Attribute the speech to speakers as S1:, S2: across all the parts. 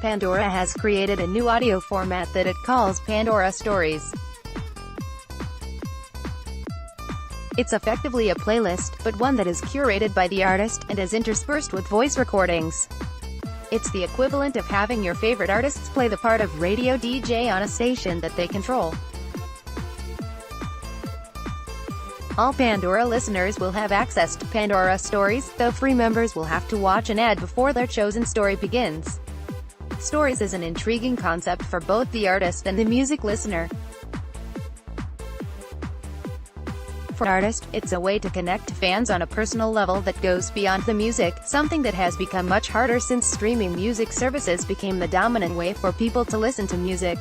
S1: Pandora has created a new audio format that it calls Pandora Stories. It's effectively a playlist, but one that is curated by the artist, and is interspersed with voice recordings. It's the equivalent of having your favorite artists play the part of radio DJ on a station that they control. All Pandora listeners will have access to Pandora Stories, though free members will have to watch an ad before their chosen story begins. Stories is an intriguing concept for both the artist and the music listener. For artists, it's a way to connect to fans on a personal level that goes beyond the music, something that has become much harder since streaming music services became the dominant way for people to listen to music.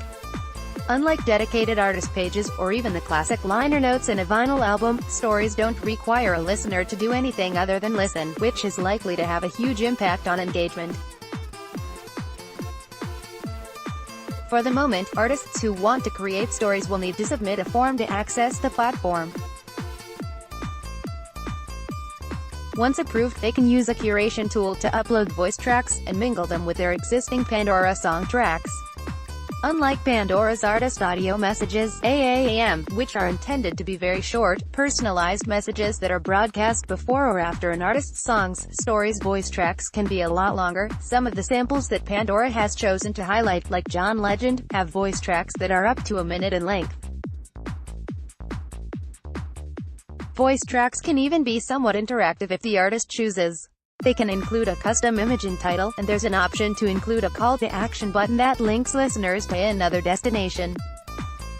S1: Unlike dedicated artist pages, or even the classic liner notes in a vinyl album, stories don't require a listener to do anything other than listen, which is likely to have a huge impact on engagement. For the moment, artists who want to create stories will need to submit a form to access the platform. Once approved, they can use a curation tool to upload voice tracks, and mingle them with their existing Pandora song tracks. Unlike Pandora's artist audio messages, AAM, which are intended to be very short, personalized messages that are broadcast before or after an artist's songs, Stories voice tracks can be a lot longer. Some of the samples that Pandora has chosen to highlight, like John Legend, have voice tracks that are up to a minute in length. Voice tracks can even be somewhat interactive if the artist chooses. They can include a custom image and title, and there's an option to include a call to action button that links listeners to another destination.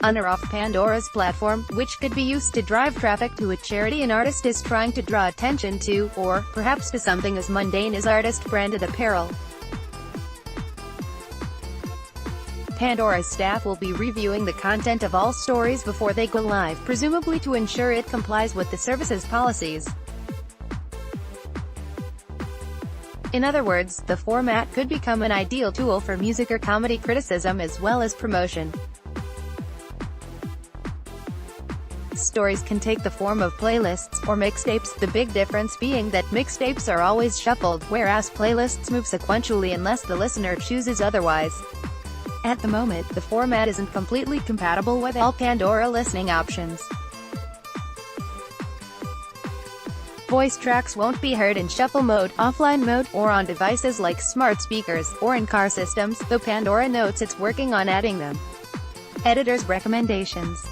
S1: On or off Pandora's platform, which could be used to drive traffic to a charity an artist is trying to draw attention to, or, perhaps to something as mundane as artist-branded apparel. Pandora's staff will be reviewing the content of all stories before they go live, presumably to ensure it complies with the service's policies. In other words, the format could become an ideal tool for music or comedy criticism as well as promotion. Stories can take the form of playlists, or mixtapes, the big difference being that mixtapes are always shuffled, whereas playlists move sequentially unless the listener chooses otherwise. At the moment, the format isn't completely compatible with all Pandora listening options. Voice tracks won't be heard in shuffle mode, offline mode, or on devices like smart speakers, or in car systems, though Pandora notes it's working on adding them. Editor's recommendations.